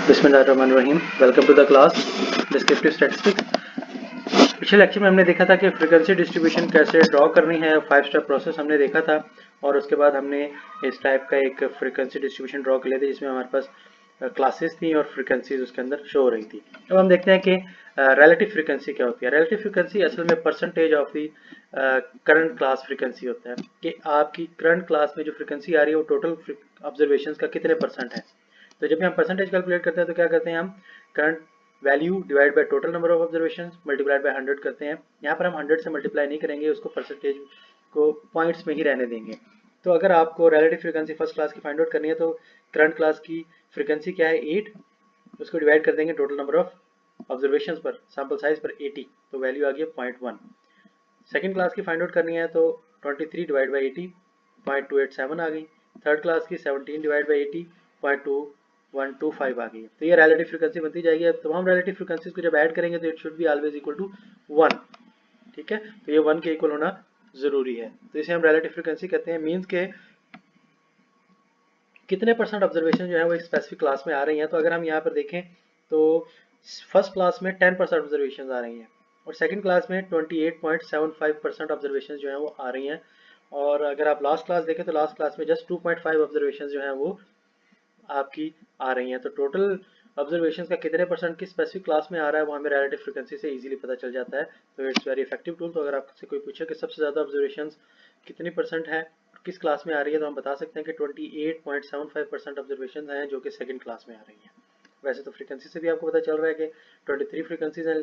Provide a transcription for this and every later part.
बिस्मिल्लाहिर्रहमानिर्रहीम। Welcome to the class descriptive statistics. पिछले lecture में हमने देखा था कि फ्रीक्वेंसी डिस्ट्रीब्यूशन कैसे ड्रॉ करनी है, 5 स्टेप प्रोसेस हमने देखा था और उसके बाद हमने इस टाइप का एक फ्रीक्वेंसी डिस्ट्रीब्यूशन ड्रॉ कर लिया था जिसमें हमारे पास क्लासेस थी और फ्रीक्वेंसीज उसके अंदर शो हो रही थी। अब हम देखते हैं कि रिलेटिव फ्रीक्वेंसी क्या होती है। रिलेटिव फ्रीक्वेंसी असल में percentage of the current class frequency होता है कि आपकी करंट क्लास में जो फ्रीक्वेंसी आ रही है वो टोटल ऑब्जर्वेशन का कितने परसेंट है। तो जब भी हम परसेंटेज कैलकुलेट करते हैं तो क्या करते हैं, हम current value divide by total number of observations multiplied by 100 करते हैं। यहाँ पर हम 100 से मल्टीप्लाई नहीं करेंगे, उसको परसेंटेज को पॉइंट्स में ही रहने देंगे। तो अगर आपको रिलेटिव फ्रीक्वेंसी फर्स्ट क्लास की फाइंड आउट करनी है तो करंट क्लास की फ्रीक्वेंसी क्या है 8, उसको डिवाइड कर देंगे टोटल नंबर ऑफ ऑब्जर्वेशंस पर, सैंपल साइज पर 80, तो वैल्यू आ गई 0.1। सेकेंड क्लास की फाइंड आउट करनी है तो 23 डिवाइड बाई 80 0.287 आ गई। थर्ड क्लास की 17 डिवाइड बाई 80 0.2125 आ गई। तो ये रिलेटिव फ्रीक्वेंसी बनती जाएगी। अब तमाम रिलेटिव फ्रीक्वेंसीज को जब ऐड करेंगे तो it should be always equal to 1। ठीक है, तो ये 1 के इक्वल होना जरूरी है। तो इसे हम रिलेटिव फ्रीक्वेंसी कहते हैं। मीन्स के कितने परसेंट ऑब्जर्वेशन जो है वो एक स्पेसिफिक क्लास में आ रही हैं। तो अगर हम यहाँ पर देखें तो फर्स्ट क्लास में 10% ऑब्जर्वेशन आ रही हैं और सेकंड क्लास में 28.75% ऑब्जर्वेशन जो है वो आ रही हैं। और अगर आप लास्ट क्लास देखें तो लास्ट क्लास में जस्ट 2.5 ऑब्जर्वेशन जो है वो आपकी आ रही हैं। तो टोटल ऑब्जर्वेशन का कितने परसेंट की स्पेसिफिक क्लास में आ रहा है वो हमें रिलेटिव फ्रीक्वेंसी से इजीली पता चल जाता है। तो इट्स वेरी इफेक्टिव टूल। तो अगर आपसे कोई पूछे कि सबसे ज़्यादा ऑब्जर्वेशन कितनी परसेंट है, किस क्लास में आ रही है, तो हम बता सकते हैं कि 28.75% ऑब्जर्वेशन हैं जो कि सेकंड क्लास में आ रही हैं। वैसे तो फ्रीक्वेंसी से भी आपको पता चल रहा है कि 23 फ्रीक्वेंसीज हैं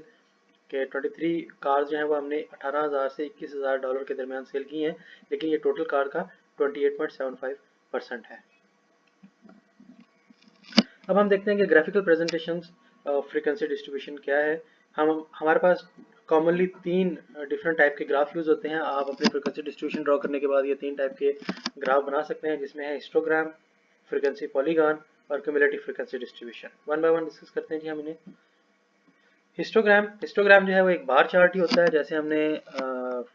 कि 23 कार्स जो हैं वो हमने 18,000 से $21,000 के दरमियान सेल की हैं, लेकिन ये टोटल कार का 28.75% है। अब हम देखते हैं कि ग्राफिकल प्रेजेंटेशन फ्रीक्वेंसी डिस्ट्रीब्यूशन क्या है। हमारे पास कॉमनली 3 डिफरेंट टाइप के ग्राफ यूज होते हैं। आप अपनी फ्रीक्वेंसी डिस्ट्रीब्यूशन ड्रॉ करने के बाद ये 3 टाइप के ग्राफ बना सकते हैं, जिसमें है हिस्टोग्राम, फ्रीक्वेंसी पॉलीगॉन और cumulative frequency distribution. One by one discuss करते हैं जी हम इन्हें। हिस्टोग्राम जो है वो एक बार चार्ट ही होता है, जैसे हमने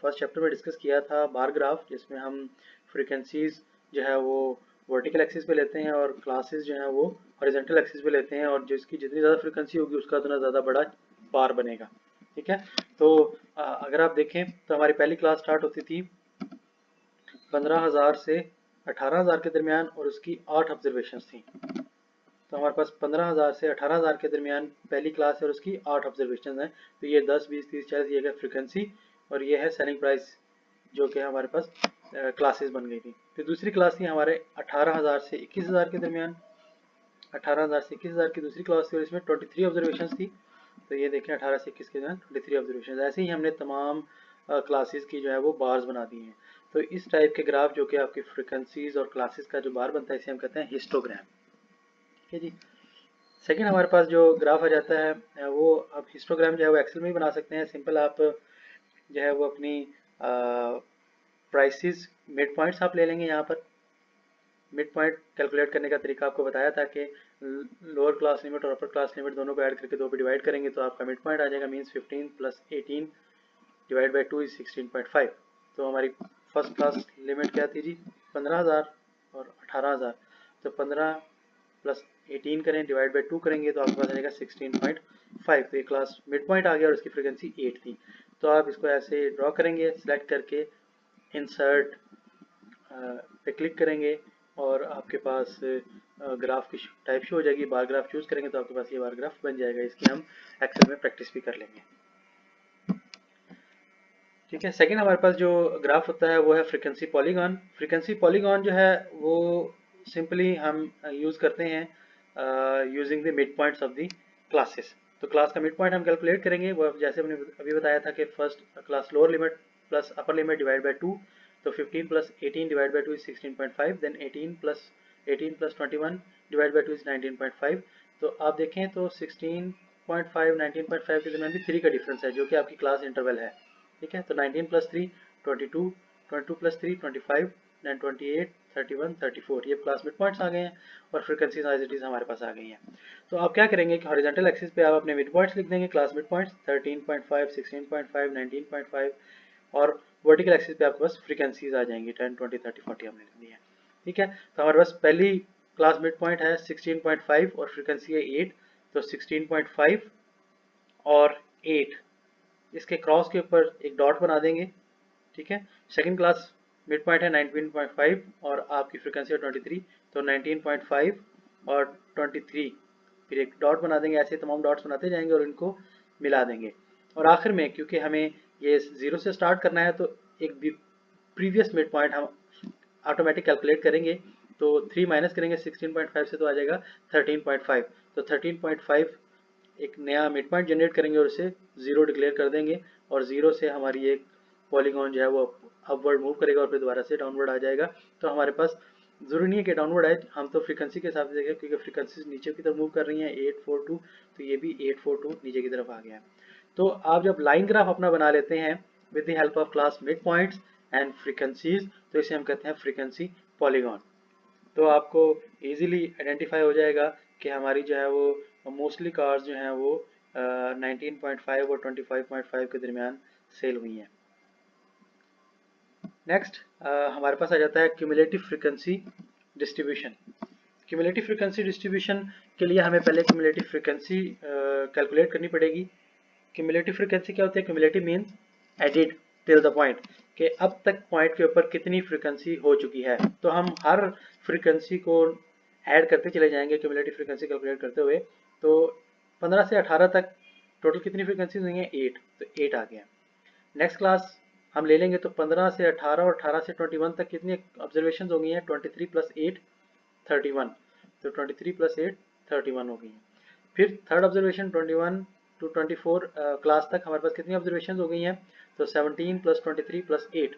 फर्स्ट चैप्टर में डिस्कस किया था बार ग्राफ, जिसमें हम फ्रीक्वेंसीज जो है वो वर्टिकल एक्सिस पे लेते हैं और क्लासेस जो है वो हॉरिजॉन्टल एक्सिस पे लेते हैं, और जिसकी जितनी ज़्यादा फ्रीक्वेंसी होगी उसका उतना ज़्यादा बड़ा बार बनेगा। ठीक है, तो अगर आप देखें तो हमारी पहली क्लास स्टार्ट होती थी 15,000 से 18,000 के दरमियान और उसकी 8 ऑब्जर्वेशन थी। तो हमारे पास 15,000 से 18,000 के दरमियान पहली क्लास है और उसकी 8 ऑब्जर्वेशन हैं। तो ये 10, 20, 30, 40 ये है फ्रीक्वेंसी और ये है सेलिंग प्राइस जो कि हमारे पास क्लासेस बन गई थी। फिर दूसरी क्लास थी हमारे 18,000 से 21,000 के दरमियान। 18,000 से 21,000 की दूसरी क्लास थी और इसमें 23 ऑब्जर्वेशन थी। तो ये देखें 18 से 21 के दरमियान 23 ऑब्जर्वेशन। ऐसे ही हमने तमाम क्लासेस की जो है वो बार्स बना दी हैं। तो इस टाइप के ग्राफ जो कि आपकी फ्रीक्वेंसीज और क्लासेस का जो बार बनता है इसे हम कहते हैं हिस्टोग्राम। ठीक है जी। सेकेंड हमारे पास जो ग्राफ आ जाता है वो अब हिस्टोग्राम जो है वो एक्सेल में ही बना सकते हैं। सिंपल आप जो है वो अपनी प्राइसेस मिड पॉइंट्स आप ले लेंगे। यहाँ पर मिड पॉइंट कैलकुलेट करने का तरीका आपको बताया था कि लोअर क्लास लिमिट और अपर क्लास लिमिट दोनों को ऐड करके 2 पे डिवाइड करेंगे तो आपका मिड पॉइंट आ जाएगा। Means 15 plus 18 divide by 2 is 16.5। तो हमारी फर्स्ट क्लास लिमिट क्या थी जी, 15,000 और 18,000। तो 15 प्लस 18 करें डिवाइड बाई 2 करेंगे तो आपके पास आ जाएगा 16.5। तो ये क्लास मिड पॉइंट आ गया और उसकी फ्रीक्वेंसी 8 थी। तो आप इसको ऐसे ड्रॉ करेंगे, सिलेक्ट करके इंसर्ट पे क्लिक करेंगे और आपके पास ग्राफ की टाइप शो हो जाएगी। बार ग्राफ चूज करेंगे तो आपके पास ये बार ग्राफ बन जाएगा। इसकी हम एक्सेल में प्रैक्टिस भी कर लेंगे। ठीक है, सेकंड हमारे पास जो ग्राफ होता है वो है फ्रीक्वेंसी पॉलीगॉन। फ्रीक्वेंसी पॉलीगॉन जो है वो सिंपली हम यूज करते हैं using the mid points of the classes. तो क्लास का मिड पॉइंट हम कैलकुलेट करेंगे। वो जैसे हमने अभी बताया था कि first class lower limit plus upper limit divide by 2। तो 15 plus 18 divide by 2 is 16.5। Then 18 plus 21 divide by 2 is 19.5। तो आप देखें तो 16.5 19.5 के दरमियान भी 3 का डिफरेंस है जो कि आपकी क्लास इंटरवल है। ठीक है, तो 19 प्लस 3 22, 22 प्लस 3 25, देन 28, 31, 34 ये क्लास मिड पॉइंट्स आ गए हैं और फ्रीक्वेंसी आइडेंटिटीज हमारे पास आ गई हैं। तो आप क्या करेंगे कि हॉरिजॉन्टल एक्सिस पे आप अपने मिड पॉइंट्स लिख देंगे, क्लास मिड पॉइंट्स 13.5, 16.5, 19.5 और वर्टिकल एक्सिस पे आपके पास फ्रीक्वेंसीज आ जाएंगी 10, 20, 30, 40 हमने लिख दी है। ठीक है, तो हमारे पास पहली क्लास मिड पॉइंट है 16.5 और फ्रीक्वेंसी है 8, तो 16.5 और 8 इसके क्रॉस के ऊपर एक डॉट बना देंगे, ठीक है। सेकंड क्लास मिड पॉइंट है 19.5 और आपकी फ्रीक्वेंसी है 23, तो 19.5 और 23 फिर एक डॉट बना देंगे। ऐसे तमाम डॉट्स बनाते जाएंगे और इनको मिला देंगे। और आखिर में क्योंकि हमें ये 0 से स्टार्ट करना है, तो एक प्रीवियस मिड पॉइंट हम ऑटोमेटिक कैलकुलेट करेंगे। तो 3 माइनस करेंगे 16.5 से, तो आ जाएगा 13.5। तो 13.5 एक नया मिड पॉइंट जनरेट करेंगे और उसे 0 डिक्लेयर कर देंगे, और 0 से हमारी एक पॉलीगॉन जो है वो अपवर्ड मूव करेगा और फिर दोबारा से डाउनवर्ड आ जाएगा। तो हमारे पास जरूरी नहीं है कि डाउनवर्ड आए, हम तो फ्रीक्वेंसी के हिसाब से देखें, क्योंकि फ्रीक्वेंसी नीचे की तरफ मूव कर रही है 842, तो ये भी 842 नीचे की तरफ आ गया है। तो आप जब लाइन ग्राफ अपना बना लेते हैं with the help of class mid points and frequencies, तो इसे हम कहते हैं फ्रीक्वेंसी पॉलीगॉन। तो आपको इजीली आइडेंटिफाई हो जाएगा कि हमारी जो है वो मोस्टली कार्स जो हैं वो 19.5 और 25.5 के दरमियान सेल हुई हैं। नेक्स्ट हमारे पास आ जाता है cumulative frequency distribution. Cumulative frequency distribution के लिए हमें पहले क्यूमुलेटिव फ्रीक्वेंसी कैलकुलेट करनी पड़ेगी। क्यूमुलेटिव फ्रीक्वेंसी क्या होती है? Cumulative means added till the point, कि अब तक पॉइंट के ऊपर कितनी फ्रीक्वेंसी हो चुकी है। तो हम हर फ्रीक्वेंसी को ऐड करते चले जाएंगे क्यूमुलेटिव फ्रीक्वेंसी कैलकुलेट करते हुए। तो 15 से 18 तक टोटल कितनी फ्रीक्वेंसी हुई हैं? 8, तो 8 आ गया। नेक्स्ट क्लास हम ले लेंगे तो 15 से 18 और 18 से 21 तक कितनी ऑब्जर्वेशन हो गई हैं? 23 प्लस 8 31, तो 23 प्लस 8 31 हो गई हैं। फिर थर्ड ऑब्जर्वेशन 21 टू 24 क्लास तक हमारे पास कितनी ऑब्जर्वेशन हो गई हैं? तो 17 प्लस 23 प्लस 8,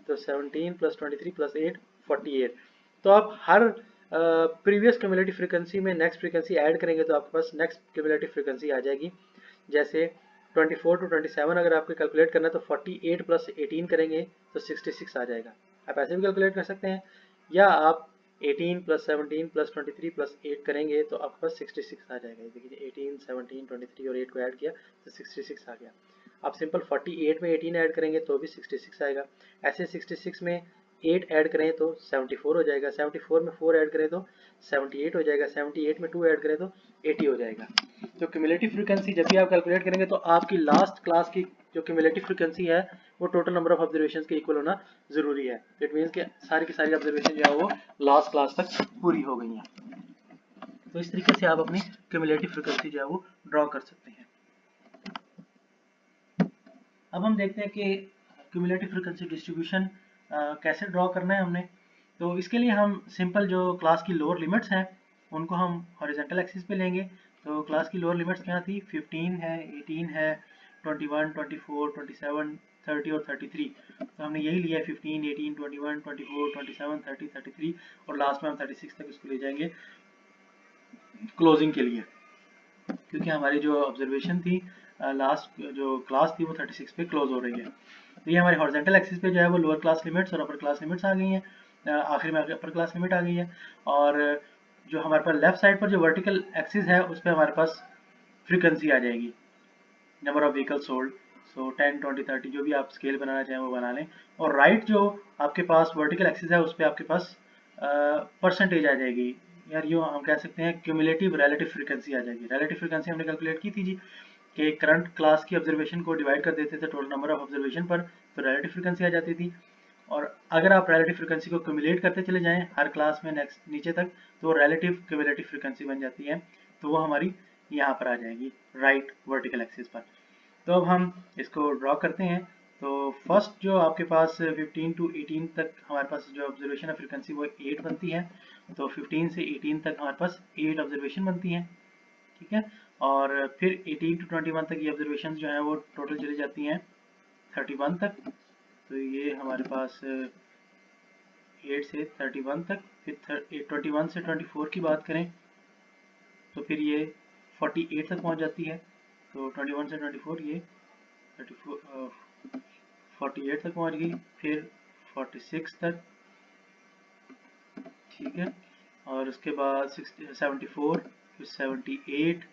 तो 17 प्लस 23 प्लस 8 48। तो आप हर प्रीवियस क्यूमुलेटिव फ्रीक्वेंसी में नेक्स्ट फ्रीक्वेंसी ऐड करेंगे तो आपके पास नेक्स्ट क्यूमुलेटिव फ्रीक्वेंसी आ जाएगी। जैसे 24 टू 27 अगर आपको कैलकुलेट करना है तो 48 प्लस 18 करेंगे तो 66 आ जाएगा। आप ऐसे भी कैलकुलेट कर सकते हैं, या आप 18 प्लस 17 प्लस 23 प्लस 8 करेंगे तो आपके पास 66 आ जाएगा। देखिए 18, 17, 23 और 8 को ऐड किया तो 66 आ गया। आप सिंपल 48 में 18 ऐड करेंगे तो भी 66 आएगा। ऐसे 66 में 8 ऐड करें तो 74 हो जाएगा। 74 में 4 ऐड करें तो 78 हो जाएगा। 78 में 2 ऐड करें तो 80 हो जाएगा। तो क्यूमुलेटिव फ्रीक्वेंसी जब भी आप कैलकुलेट करेंगे तो आपकी लास्ट क्लास की जो क्यूमुलेटिव फ्रीक्वेंसी है वो टोटल नंबर ऑफ ऑब्जर्वेशन के इक्वल होना जरूरी है। इट मीन्स कि सारी की सारी ऑब्जर्वेशन जो है वो लास्ट क्लास तक पूरी हो गई हैं। तो इस तरीके से आप अपनी क्यूमुलेटिव फ्रीक्वेंसी जो है वो ड्रॉ कर सकते हैं। अब हम देखते हैं कि क्यूमुलेटिव फ्रीक्वेंसी डिस्ट्रीब्यूशन कैसे ड्रॉ करना है हमने। तो इसके लिए हम सिंपल जो क्लास की लोअर लिमिट्स हैं उनको हम हॉरिजॉन्टल एक्सिस पे लेंगे। तो क्लास की लोअर लिमिट्स क्या थी? 15 है, 18 है, 21, 24, 27, 30 और 33। तो हमने यही लिया है 15, 18, 21, 24, 27, 30, 33 और लास्ट में हम 36 तक इसको ले जाएंगे क्लोजिंग के लिए, क्योंकि हमारी जो ऑब्जर्वेशन थी लास्ट जो क्लास थी वो 36 पे क्लोज हो रही है। तो ये हमारे हॉरिजॉन्टल एक्सिस पे जो है वो लोअर क्लास लिमिट्स और अपर क्लास लिमिट्स आ गई हैं, आखिर में अपर क्लास लिमिट आ गई है। और जो हमारे पास लेफ्ट साइड पर जो वर्टिकल एक्सिस है उस पर हमारे पास फ्रीक्वेंसी आ जाएगी, नंबर ऑफ व्हीकल सोल्ड। सो 10, 20, 30 जो भी आप स्केल बनाना चाहें वो बना लें। और राइट जो आपके पास वर्टिकल एक्सिस है उस पर आपके पास परसेंटेज आ जाएगी, यार यूँ हम कह सकते हैं क्यूमुलेटिव रिलेटिव फ्रीक्वेंसी आ जाएगी। रिलेटिव फ्रीक्वेंसी हमने कैलकुलेट की थी जी, कि करंट क्लास की ऑब्जर्वेशन को डिवाइड कर देते थे टोटल नंबर ऑफ ऑब्जर्वेशन पर, तो रिलेटिव फ्रीक्वेंसी आ जाती थी। और अगर आप रिलेटिव फ्रीक्वेंसी को क्यूमुलेट करते चले जाएं हर क्लास में नेक्स्ट नीचे तक, तो रिलेटिव क्यूमुलेटिव फ्रीक्वेंसी बन जाती है। तो वो हमारी यहाँ पर आ जाएगी राइट वर्टिकल एक्सिस पर। तो अब हम इसको ड्रॉ करते हैं। तो फर्स्ट जो आपके पास 15 टू 18 तक हमारे पास जो ऑब्जर्वेशन है फ्रीक्वेंसी वो 8 बनती है। तो 15 से 18 तक हमारे पास 8 ऑब्जर्वेशन बनती हैं, ठीक है। और फिर 18 टू 21 तक ये ऑब्जर्वेशन जो हैं वो टोटल चली जाती हैं 31 तक। तो ये हमारे पास 8 से 31 तक। फिर 21 से 24 की बात करें तो फिर ये 48 तक पहुंच जाती है। तो 21 से 24 ये 48 तक पहुंच गई। फिर 46 तक, ठीक है। और उसके बाद 74, फिर 78,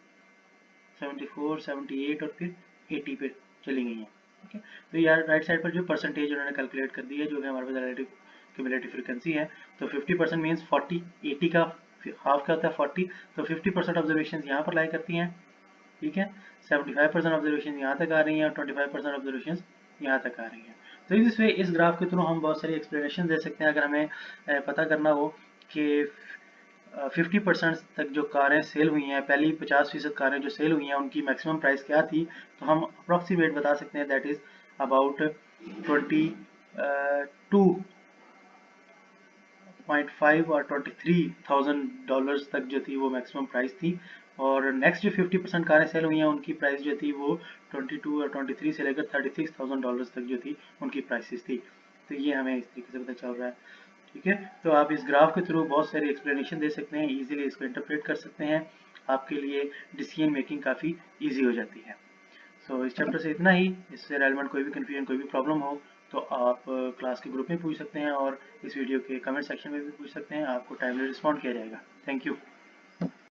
74, 78 और फिर 80 पे चली गई हैं, ठीक है। तो यार राइट साइड पर जो परसेंटेज उन्होंने कैलकुलेट कर दी है जो कि हमारे पास रिलेटिव क्यूमुलेटिव फ्रीक्वेंसी है। तो 50% मीन्स 40, 80 का हाफ क्या होता है 40, तो 50% ऑब्जर्वेशन यहाँ पर लाई करती हैं, ठीक है। 75% ऑब्जर्वेशन यहाँ तक आ रही हैं और 25% ऑब्जर्वेशन यहाँ तक आ रही हैं। तो इस वे इस ग्राफ के थ्रू हम बहुत सारी एक्सप्लेनेशन दे सकते हैं। अगर हमें पता करना हो कि 50% तक जो कारें सेल हुई हैं, पहली 50% कारें जो सेल हुई हैं उनकी मैक्सिमम प्राइस क्या थी, तो हम अप्रॉक्सीमेट बता सकते हैं दैट इज अबाउट 22.5 और $23,000 तक जो थी वो मैक्सिमम प्राइस थी। और नेक्स्ट जो 50% कारें सेल हुई हैं उनकी प्राइस जो थी वो 22 और 23 से लेकर $36,000 तक जो थी उनकी प्राइसेस थी। तो ये हमें इस तरीके से पता चल रहा है, ठीक है। तो आप इस ग्राफ के थ्रू बहुत सारी एक्सप्लेनेशन दे सकते हैं, इजीली इसको इंटरप्रेट कर सकते हैं, आपके लिए डिसीजन मेकिंग काफ़ी ईजी हो जाती है। सो इस चैप्टर से इतना ही। इससे रेलेवेंट कोई भी कन्फ्यूजन, कोई भी प्रॉब्लम हो तो आप क्लास के ग्रुप में पूछ सकते हैं और इस वीडियो के कमेंट सेक्शन में भी पूछ सकते हैं, आपको टाइमली रिस्पॉन्ड किया जाएगा। Thank you.